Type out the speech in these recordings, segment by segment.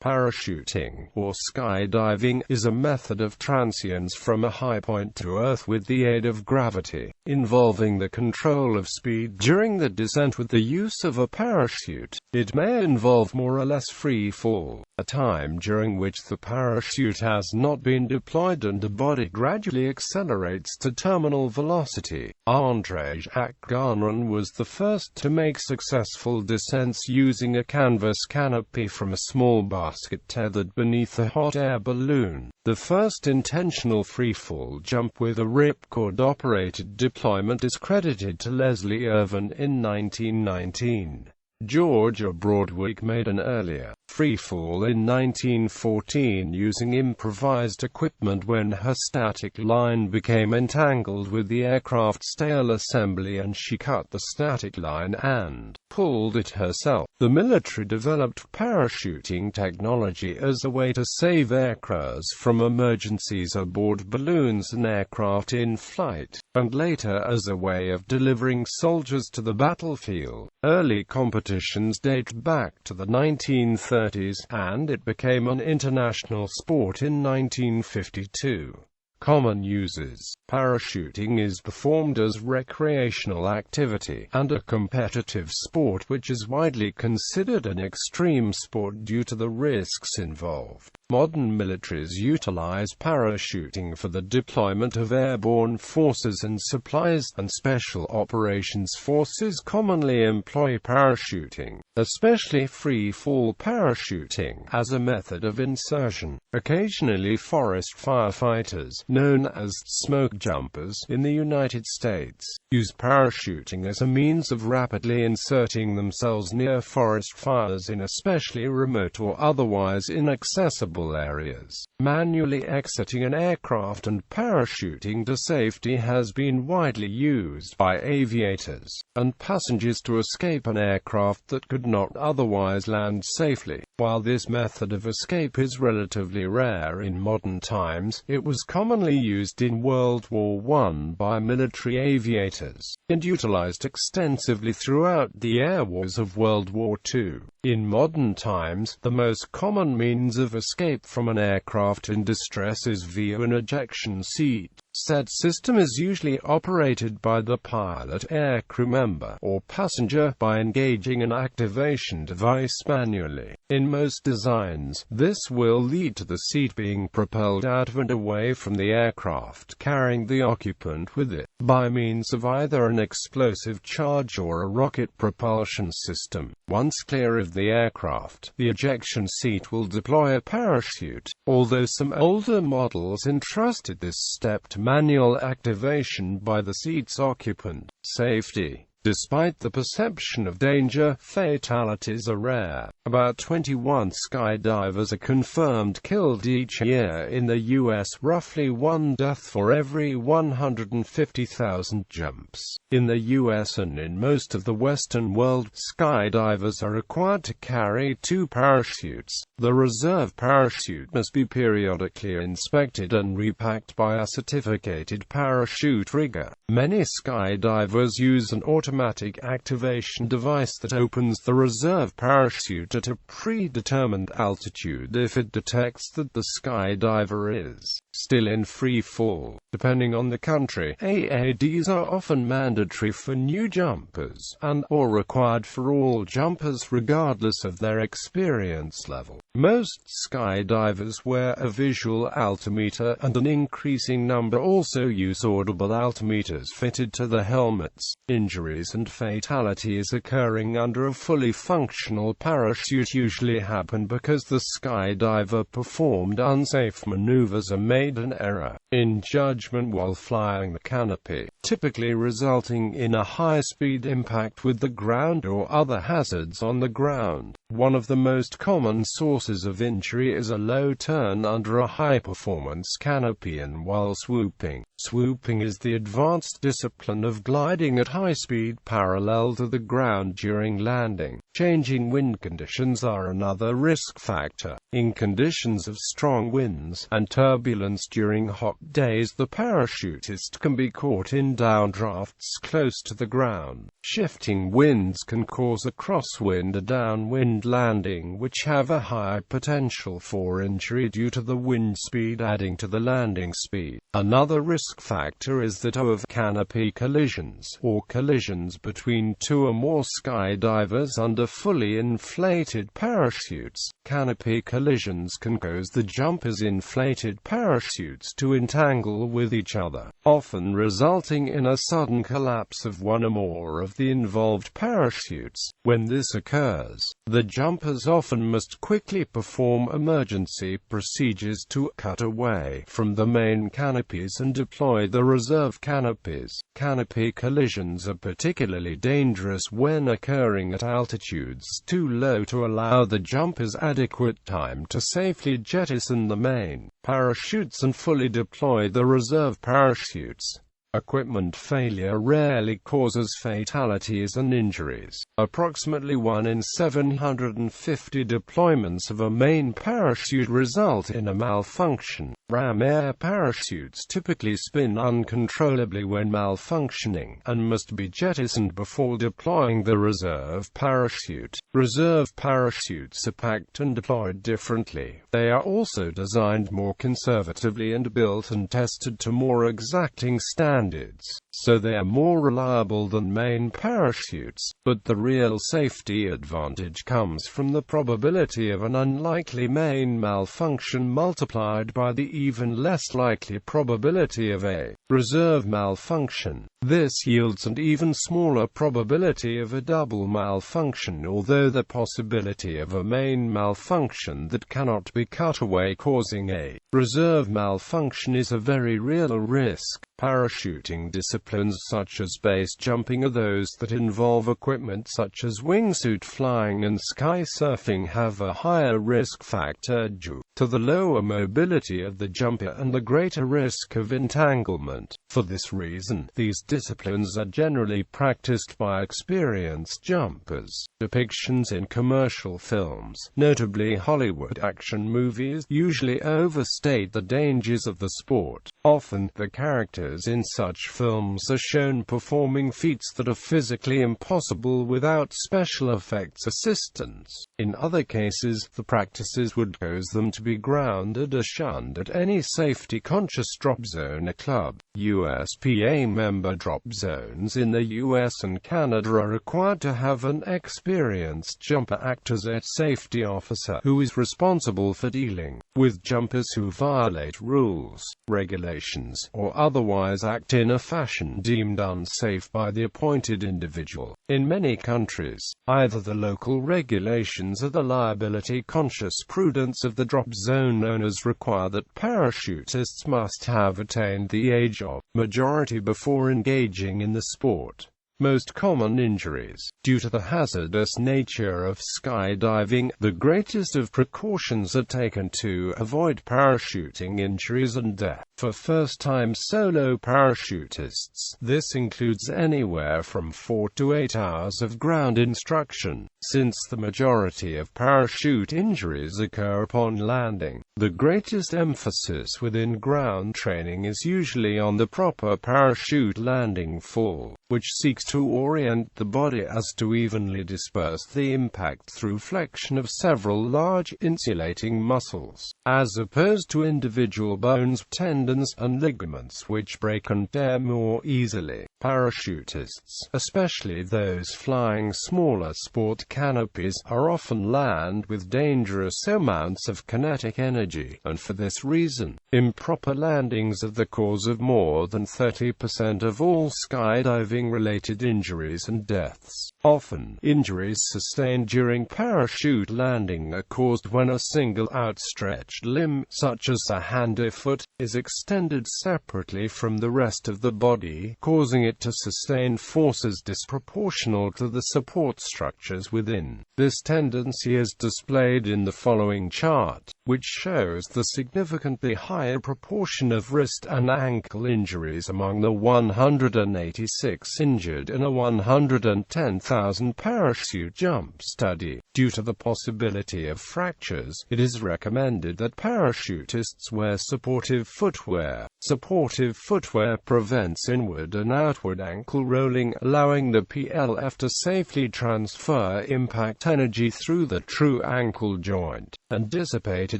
Parachuting, or skydiving, is a method of transience from a high point to Earth with the aid of gravity, involving the control of speed during the descent with the use of a parachute. It may involve more or less free fall, a time during which the parachute has not been deployed and the body gradually accelerates to terminal velocity. Andre-Jacques Garnerin was the first to make successful descents using a canvas canopy from a small basket tethered beneath a hot air balloon. The first intentional freefall jump with a ripcord-operated deployment is credited to Leslie Irvin in 1919. Georgia Broadwick made an earlier freefall in 1914 using improvised equipment when her static line became entangled with the aircraft's tail assembly and she cut the static line and pulled it herself. The military developed parachuting technology as a way to save aircrews from emergencies aboard balloons and aircraft in flight, and later as a way of delivering soldiers to the battlefield. Early competitions date back to the 1930s, and it became an international sport in 1952. Common uses. Parachuting is performed as recreational activity, and a competitive sport which is widely considered an extreme sport due to the risks involved. Modern militaries utilize parachuting for the deployment of airborne forces and supplies, and special operations forces commonly employ parachuting, especially free-fall parachuting, as a method of insertion. Occasionally forest firefighters, known as smoke jumpers in the United States, use parachuting as a means of rapidly inserting themselves near forest fires in especially remote or otherwise inaccessible areas. Manually exiting an aircraft and parachuting to safety has been widely used by aviators and passengers to escape an aircraft that could not otherwise land safely. While this method of escape is relatively rare in modern times, it was commonly used in World War I by military aviators, and utilized extensively throughout the air wars of World War II. In modern times, the most common means of escape from an aircraft in distress is via an ejection seat. Said system is usually operated by the pilot, aircrew member, or passenger by engaging an activation device manually. In most designs, this will lead to the seat being propelled out of and away from the aircraft, carrying the occupant with it, by means of either an explosive charge or a rocket propulsion system. Once clear of the aircraft, the ejection seat will deploy a parachute, although some older models entrusted this step to manual activation by the seat's occupant. Safety. Despite the perception of danger, fatalities are rare. About 21 skydivers are confirmed killed each year in the U.S., roughly one death for every 150,000 jumps. In the U.S. and in most of the Western world, skydivers are required to carry 2 parachutes. The reserve parachute must be periodically inspected and repacked by a certificated parachute rigger. Many skydivers use an automatic activation device that opens the reserve parachute at a predetermined altitude if it detects that the skydiver is still in free fall. Depending on the country, AADs are often mandatory for new jumpers, and/or required for all jumpers regardless of their experience level. Most skydivers wear a visual altimeter, and an increasing number also use audible altimeters fitted to the helmets. Injuries and fatalities occurring under a fully functional parachute usually happen because the skydiver performed unsafe maneuvers or made an error in judgment while flying the canopy, typically resulting in a high-speed impact with the ground or other hazards on the ground. One of the most common sources of injury is a low turn under a high-performance canopy and while swooping. Swooping is the advanced discipline of gliding at high speed parallel to the ground during landing. Changing wind conditions are another risk factor. In conditions of strong winds and turbulence during hot days, the parachutist can be caught in downdrafts close to the ground. Shifting winds can cause a crosswind or downwind landing, which have a higher high potential for injury due to the wind speed adding to the landing speed. Another risk factor is that of canopy collisions, or collisions between two or more skydivers under fully inflated parachutes. Canopy collisions can cause the jumpers' inflated parachutes to entangle with each other, often resulting in a sudden collapse of one or more of the involved parachutes. When this occurs, the jumpers often must quickly perform emergency procedures to cut away from the main canopies and deploy the reserve canopies. Canopy collisions are particularly dangerous when occurring at altitudes too low to allow the jumpers adequate time to safely jettison the main parachutes and fully deploy the reserve parachutes. Equipment failure rarely causes fatalities and injuries. Approximately 1 in 750 deployments of a main parachute result in a malfunction. Ram air parachutes typically spin uncontrollably when malfunctioning, and must be jettisoned before deploying the reserve parachute. Reserve parachutes are packed and deployed differently. They are also designed more conservatively and built and tested to more exacting standards, so they are more reliable than main parachutes. But the real safety advantage comes from the probability of an unlikely main malfunction multiplied by the even less likely probability of a reserve malfunction. This yields an even smaller probability of a double malfunction, although the possibility of a main malfunction that cannot be cut away causing a reserve malfunction is a very real risk. Parachuting disciplines such as base jumping or those that involve equipment such as wingsuit flying and sky surfing have a higher risk factor due to the lower mobility of the jumper and the greater risk of entanglement. For this reason, these disciplines are generally practiced by experienced jumpers. Depictions in commercial films, notably Hollywood action movies, usually overstate the dangers of the sport. Often, the characters in such films are shown performing feats that are physically impossible without special effects assistance. In other cases, the practices would cause them to be grounded or shunned at any safety-conscious drop zone or club. USPA member drop zones in the US and Canada are required to have an experienced jumper act as a safety officer who is responsible for dealing with jumpers who violate rules, regulations, or otherwise act in a fashion deemed unsafe by the appointed individual. In many countries, either the local regulations or the liability-conscious prudence of the drop zone owners require that parachutists must have attained the age of majority before engaging in the sport. Most common injuries. Due to the hazardous nature of skydiving, the greatest of precautions are taken to avoid parachuting injuries and death. For first-time solo parachutists, this includes anywhere from 4 to 8 hours of ground instruction. Since the majority of parachute injuries occur upon landing, the greatest emphasis within ground training is usually on the proper parachute landing fall, which seeks to orient the body as to evenly disperse the impact through flexion of several large insulating muscles, as opposed to individual bones, tendons, and ligaments which break and tear more easily. Parachutists, especially those flying smaller sport canopies, are often land with dangerous amounts of kinetic energy, and for this reason, improper landings are the cause of more than 30% of all skydiving-related injuries and deaths. Often, injuries sustained during parachute landing are caused when a single outstretched limb, such as a hand or foot, is extended separately from the rest of the body, causing it to sustain forces disproportional to the support structures within. This tendency is displayed in the following chart. which shows the significantly higher proportion of wrist and ankle injuries among the 186 injured in a 110,000 parachute jump study. Due to the possibility of fractures, it is recommended that parachutists wear supportive footwear. Supportive footwear prevents inward and outward ankle rolling, allowing the PLF to safely transfer impact energy through the true ankle joint, and dissipate it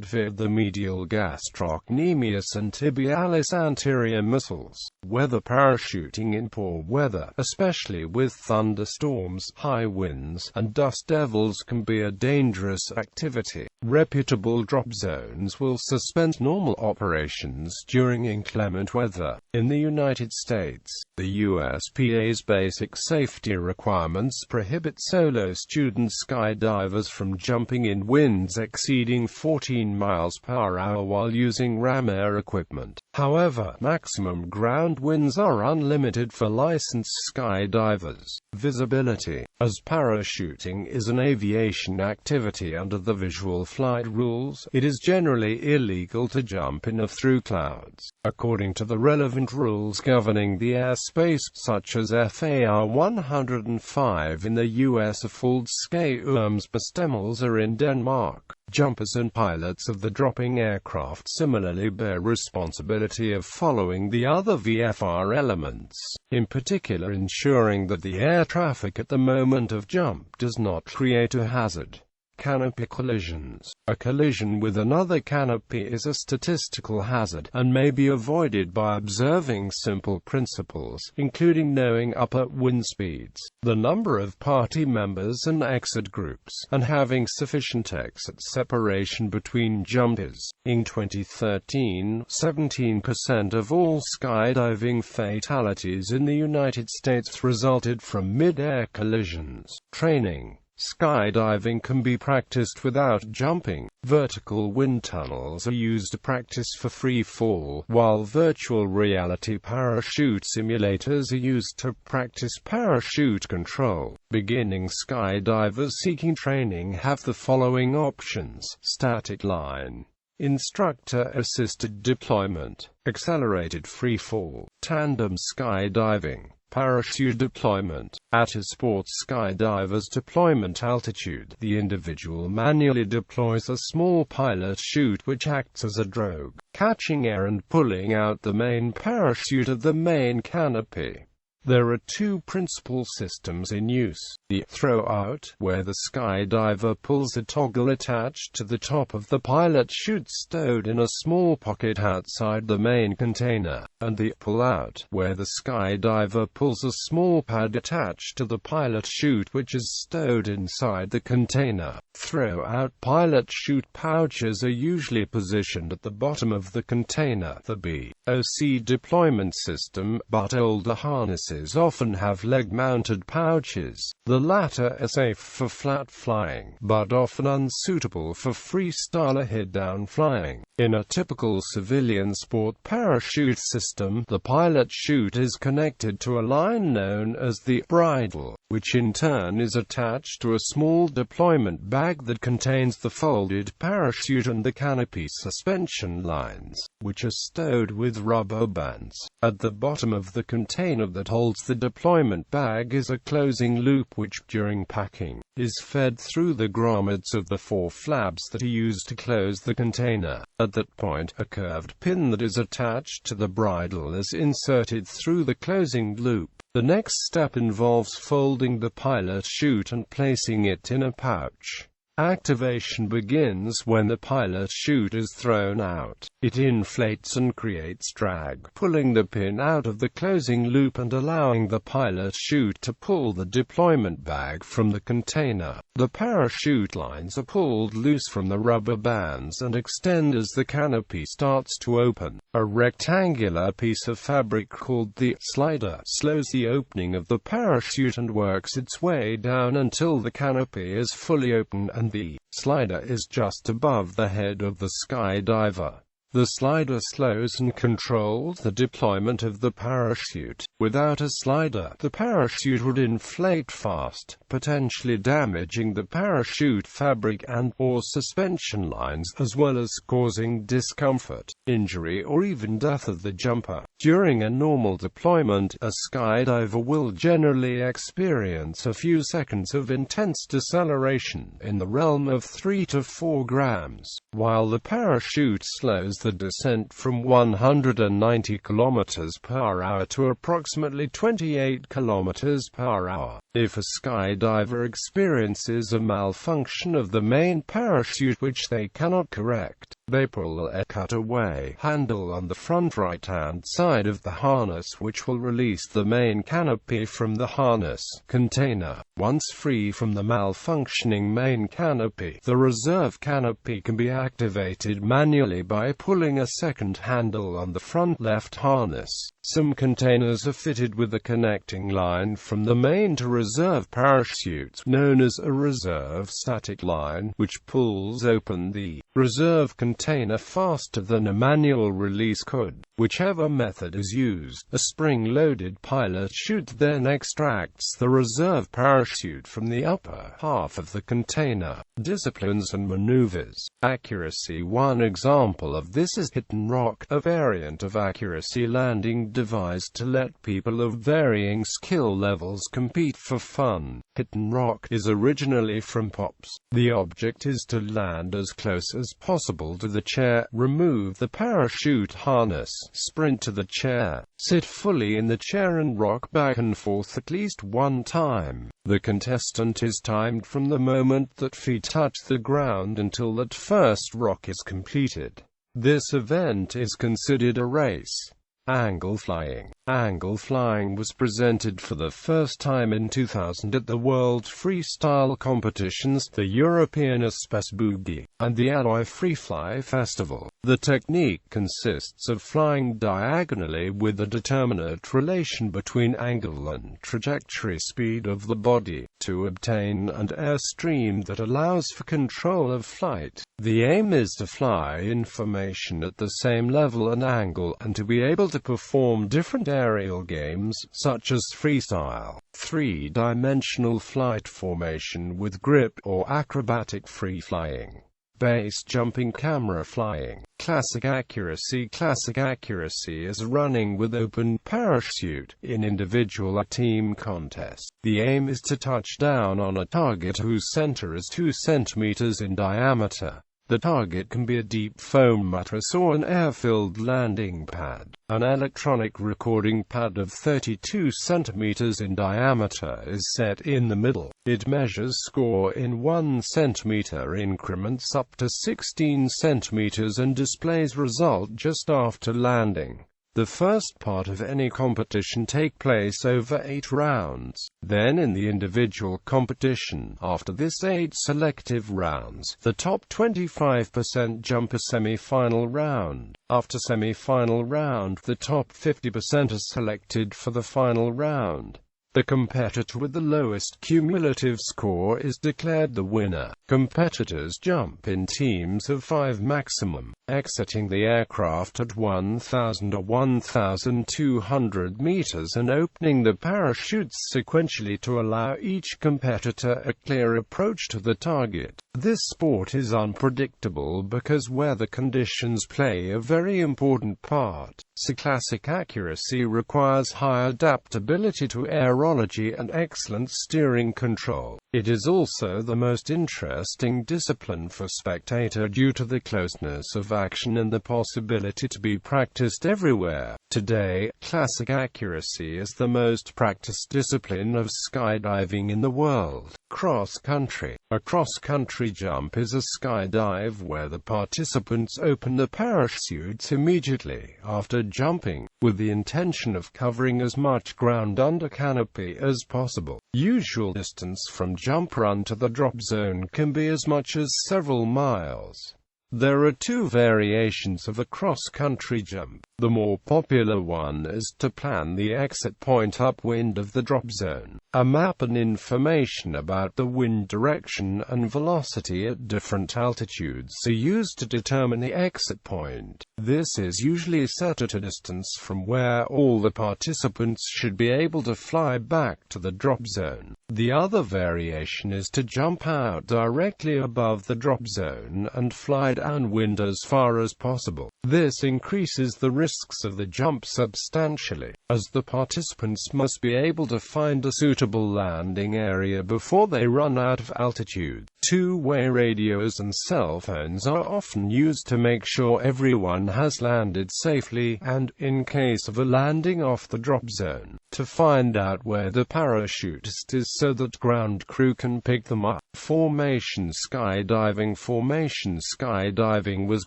via the medial gastrocnemius and tibialis anterior muscles. Weather parachuting in poor weather, especially with thunderstorms, high winds, and dust devils, can be a dangerous activity. Reputable drop zones will suspend normal operations during inclement weather. In the United States, the USPA's basic safety requirements prohibit solo student skydivers from jumping in winds exceeding 14 miles per hour while using ram air equipment. However, maximum ground winds are unlimited for licensed skydivers. Visibility. As parachuting is an aviation activity under the visual flight rules, it is generally illegal to jump in or through clouds. According to the relevant rules governing the airspace, such as FAR 105 in the US or Faldskærmsbestemmelser in Denmark, jumpers and pilots of the dropping aircraft similarly bear responsibility of following the other VFR elements, in particular ensuring that the air traffic at the moment of jump does not create a hazard. Canopy collisions. A collision with another canopy is a statistical hazard, and may be avoided by observing simple principles, including knowing upper wind speeds, the number of party members and exit groups, and having sufficient exit separation between jumpers. In 2013, 17% of all skydiving fatalities in the United States resulted from mid-air collisions. Training. Skydiving can be practiced without jumping. Vertical wind tunnels are used to practice for free fall, while virtual reality parachute simulators are used to practice parachute control. Beginning skydivers seeking training have the following options: static line, instructor-assisted deployment, accelerated free fall, tandem skydiving, parachute deployment. At a sports skydiver's deployment altitude, the individual manually deploys a small pilot chute which acts as a drogue, catching air and pulling out the main parachute of the main canopy. There are two principal systems in use: the throw-out, where the skydiver pulls a toggle attached to the top of the pilot chute stowed in a small pocket outside the main container, and the pull-out, where the skydiver pulls a small pad attached to the pilot chute which is stowed inside the container. Throw-out pilot chute pouches are usually positioned at the bottom of the container. The BOC deployment system, but older harnesses often have leg-mounted pouches. The latter are safe for flat flying, but often unsuitable for freestyle or head-down flying. In a typical civilian sport parachute system, the pilot chute is connected to a line known as the bridle, which in turn is attached to a small deployment bag that contains the folded parachute and the canopy suspension lines, which are stowed with rubber bands. At the bottom of the container that holds the deployment bag is a closing loop which, during packing, is fed through the grommets of the four flaps that are used to close the container. At that point, a curved pin that is attached to the bridle is inserted through the closing loop. The next step involves folding the pilot chute and placing it in a pouch. Activation begins when the pilot chute is thrown out. It inflates and creates drag, pulling the pin out of the closing loop and allowing the pilot chute to pull the deployment bag from the container. The parachute lines are pulled loose from the rubber bands and extend as the canopy starts to open. A rectangular piece of fabric called the slider slows the opening of the parachute and works its way down until the canopy is fully open and the slider is just above the head of the skydiver. The slider slows and controls the deployment of the parachute. Without a slider, the parachute would inflate fast, potentially damaging the parachute fabric and/or suspension lines, as well as causing discomfort, injury, or even death of the jumper. During a normal deployment, a skydiver will generally experience a few seconds of intense deceleration in the realm of 3 to 4 grams, while the parachute slows the descent from 190 km per hour to approximately 28 km per hour. If a skydiver experiences a malfunction of the main parachute which they cannot correct, they pull a cutaway handle on the front right-hand side of the harness, which will release the main canopy from the harness container. Once free from the malfunctioning main canopy, the reserve canopy can be activated manually by pulling a second handle on the front left harness. Some containers are fitted with a connecting line from the main to reserve parachute, known as a reserve static line, which pulls open the reserve container faster than a manual release could. Whichever method is used, a spring-loaded pilot chute then extracts the reserve parachute from the upper half of the container. Disciplines and maneuvers. Accuracy. One example of this is hit and rock, a variant of accuracy landing devised to let people of varying skill levels compete for fun. Hit and rock is originally from Pops. The object is to land as close as possible to the chair, remove the parachute harness, sprint to the chair, sit fully in the chair and rock back and forth at least one time. The contestant is timed from the moment that feet touch the ground until that first rock is completed. This event is considered a race. Angle flying. Angle flying was presented for the first time in 2000 at the World Freestyle Competitions, the European Espace Boogie, and the Alloy Freefly Festival. The technique consists of flying diagonally with a determinate relation between angle and trajectory speed of the body, to obtain an airstream that allows for control of flight. The aim is to fly in formation at the same level and angle, and to be able to perform different aerial games, such as freestyle, three-dimensional flight formation with grip, or acrobatic free flying, base jumping, camera flying. Classic accuracy. Classic accuracy is running with open parachute in individual or team contests. The aim is to touch down on a target whose center is 2 centimeters in diameter. The target can be a deep foam mattress or an air-filled landing pad. An electronic recording pad of 32 centimeters in diameter is set in the middle. It measures score in 1 centimeter increments up to 16 centimeters and displays result just after landing. The first part of any competition take place over 8 rounds. Then in the individual competition, after this 8 selective rounds, the top 25% jump a semi-final round. After semi-final round, the top 50% are selected for the final round. The competitor with the lowest cumulative score is declared the winner. Competitors jump in teams of 5 maximum, exiting the aircraft at 1,000 or 1,200 meters and opening the parachutes sequentially to allow each competitor a clear approach to the target. This sport is unpredictable because weather conditions play a very important part. So classic accuracy requires high adaptability to aerology and excellent steering control. It is also the most interesting discipline for spectator due to the closeness of action and the possibility to be practiced everywhere. Today, classic accuracy is the most practiced discipline of skydiving in the world. Cross-country. A cross-country jump is a skydive where the participants open the parachutes immediately after jumping, with the intention of covering as much ground under canopy as possible. Usual distance from jump run to the drop zone can be as much as several miles. There are 2 variations of a cross-country jump. The more popular one is to plan the exit point upwind of the drop zone. A map and information about the wind direction and velocity at different altitudes are used to determine the exit point. This is usually set at a distance from where all the participants should be able to fly back to the drop zone. The other variation is to jump out directly above the drop zone and fly downwind as far as possible. This increases the risks of the jump substantially, as the participants must be able to find a suitable landing area before they run out of altitude. Two-way radios and cell phones are often used to make sure everyone has landed safely, and, in case of a landing off the drop zone, to find out where the parachutist is so that ground crew can pick them up. Formation skydiving. Formation skydiving was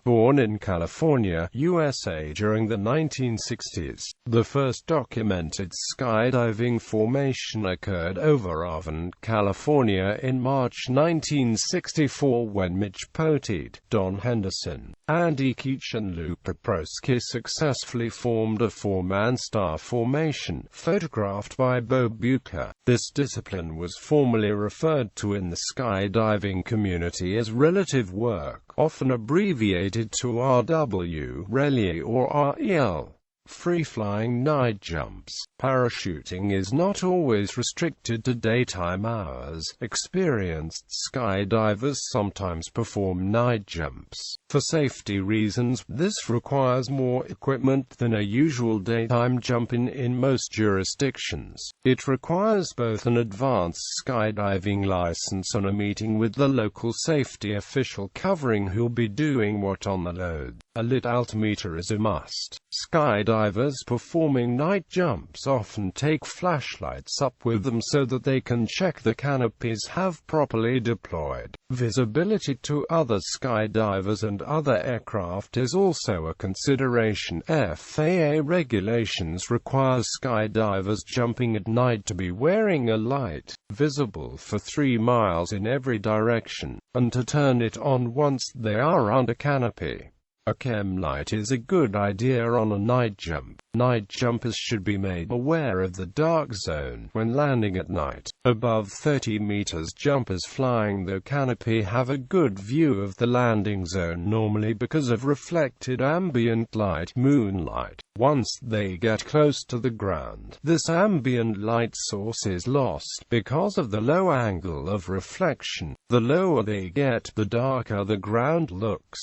born in California, USA during the 1960s. The first documented skydiving formation occurred over Irvine, California in March 1964 when Mitch Poteet, Don Henderson, Andy Keach and Lou Paprosky successfully formed a four-man star formation, photographed by Bo Bucher. This discipline was formerly referred to in the skydiving community as relative work, often abbreviated to RW, RELI or REL. Free-flying night jumps. Parachuting is not always restricted to daytime hours. Experienced skydivers sometimes perform night jumps. For safety reasons, this requires more equipment than a usual daytime jump in most jurisdictions. It requires both an advanced skydiving license and a meeting with the local safety official covering who'll be doing what on the load. A lit altimeter is a must. Skydivers performing night jumps often take flashlights up with them so that they can check the canopies have properly deployed. Visibility to other skydivers and other aircraft is also a consideration. FAA regulations require skydivers jumping at night to be wearing a light, visible for 3 miles in every direction, and to turn it on once they are under canopy. A chem light is a good idea on a night jump. Night jumpers should be made aware of the dark zone when landing at night. Above 30 meters, jumpers flying the canopy have a good view of the landing zone normally because of reflected ambient light, moonlight. Once they get close to the ground, this ambient light source is lost because of the low angle of reflection. The lower they get, the darker the ground looks.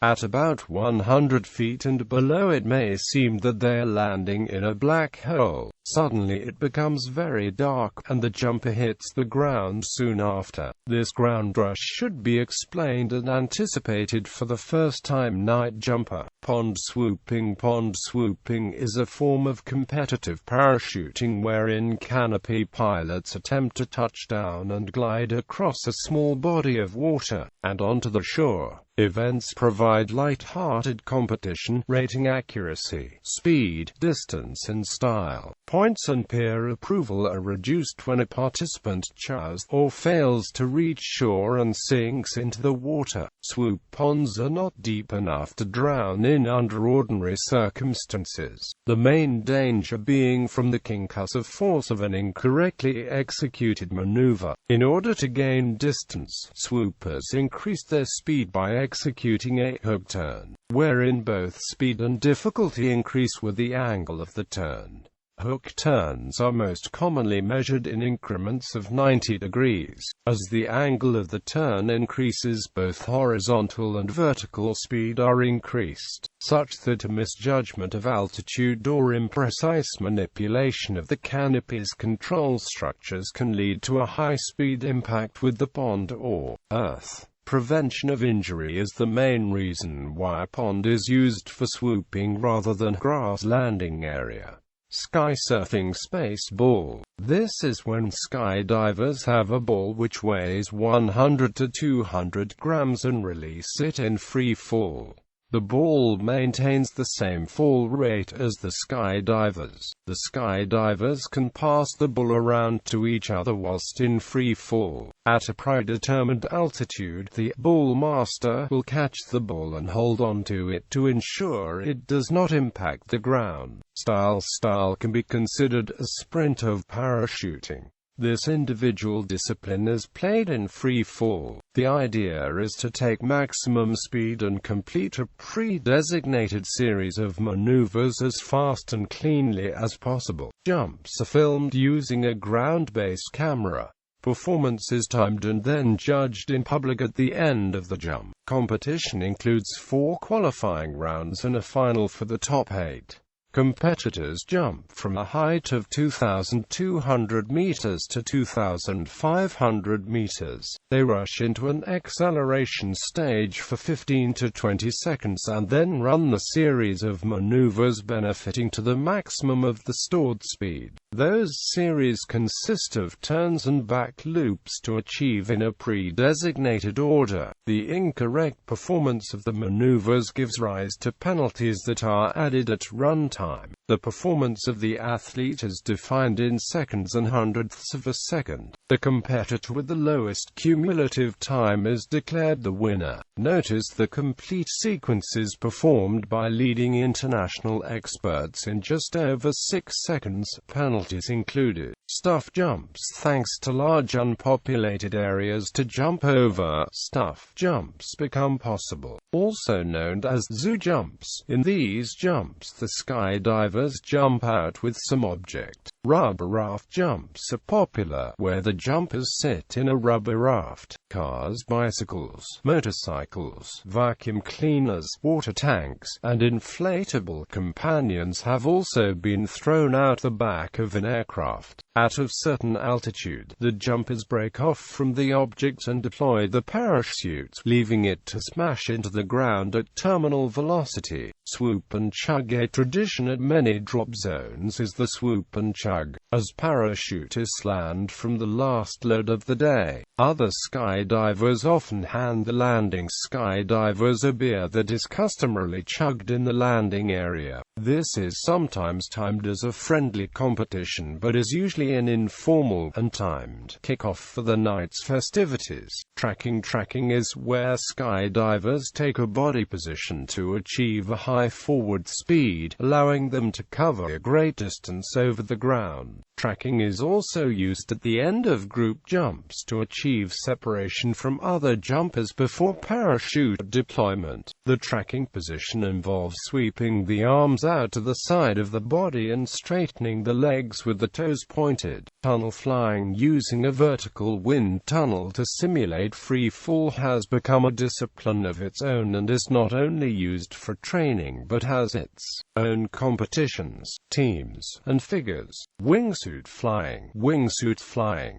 At about 100 feet and below, it may seem that they're landing in a black hole. Suddenly it becomes very dark, and the jumper hits the ground soon after. This ground rush should be explained and anticipated for the first-time night jumper. Pond swooping. Pond swooping is a form of competitive parachuting wherein canopy pilots attempt to touch down and glide across a small body of water, and onto the shore. Events provide light-hearted competition, rating accuracy, speed, distance and style. Points and peer approval are reduced when a participant chows or fails to reach shore and sinks into the water. Swoop ponds are not deep enough to drown in under ordinary circumstances, the main danger being from the concussive force of an incorrectly executed maneuver. In order to gain distance, swoopers increase their speed by executing a hook turn, wherein both speed and difficulty increase with the angle of the turn. Hook turns are most commonly measured in increments of 90 degrees. As the angle of the turn increases, both horizontal and vertical speed are increased, such that a misjudgment of altitude or imprecise manipulation of the canopy's control structures can lead to a high-speed impact with the pond or earth. Prevention of injury is the main reason why a pond is used for swooping rather than grass landing area. Sky surfing. Space ball. This is when skydivers have a ball which weighs 100 to 200 grams and release it in free fall. The ball maintains the same fall rate as the skydivers. The skydivers can pass the ball around to each other whilst in free fall. At a predetermined altitude, the ball master will catch the ball and hold on to it to ensure it does not impact the ground. Style can be considered a sprint of parachuting. This individual discipline is played in free fall. The idea is to take maximum speed and complete a pre-designated series of maneuvers as fast and cleanly as possible. Jumps are filmed using a ground-based camera. Performance is timed and then judged in public at the end of the jump. Competition includes 4 qualifying rounds and a final for the top 8. Competitors jump from a height of 2,200 meters to 2,500 meters. They rush into an acceleration stage for 15 to 20 seconds and then run the series of maneuvers benefiting to the maximum of the stored speed. Those series consist of turns and back loops to achieve in a pre-designated order. The incorrect performance of the maneuvers gives rise to penalties that are added at runtime. The performance of the athlete is defined in seconds and hundredths of a second. The competitor with the lowest cumulative time is declared the winner. Notice the complete sequences performed by leading international experts in just over 6 seconds. Penalties included stuff jumps. Thanks to large unpopulated areas to jump over, stuff jumps become possible, also known as zoo jumps. In these jumps, the skydivers jump out with some object. Rubber raft jumps are popular, where the jumpers sit in a rubber raft. Cars, bicycles, motorcycles, vacuum cleaners, water tanks, and inflatable companions have also been thrown out the back of an aircraft. At a certain altitude, the jumpers break off from the object and deploy the parachute, leaving it to smash into the ground at terminal velocity. Swoop and chug. A tradition at many drop zones is the swoop and chug, as parachutists land from the last load of the day. Other skydivers often hand the landing skydivers a beer that is customarily chugged in the landing area. This is sometimes timed as a friendly competition but is usually an informal, untimed kickoff for the night's festivities. Tracking is where skydivers take a body position to achieve a high forward speed, allowing them to cover a great distance over the ground. Tracking is also used at the end of group jumps to achieve separation from other jumpers before parachute deployment. The tracking position involves sweeping the arms out to the side of the body and straightening the legs with the toes pointed. Tunnel flying using a vertical wind tunnel to simulate free fall has become a discipline of its own and is not only used for training but has its own competitions, teams, and figures. Wingsuit flying,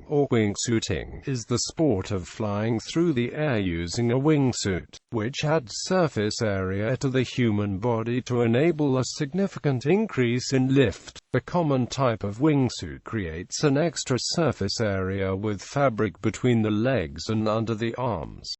or wingsuiting, is the sport of flying through the air using a wingsuit, which adds surface area to the human body to enable a significant increase in lift. The common type of wingsuit creates an extra surface area with fabric between the legs and under the arms.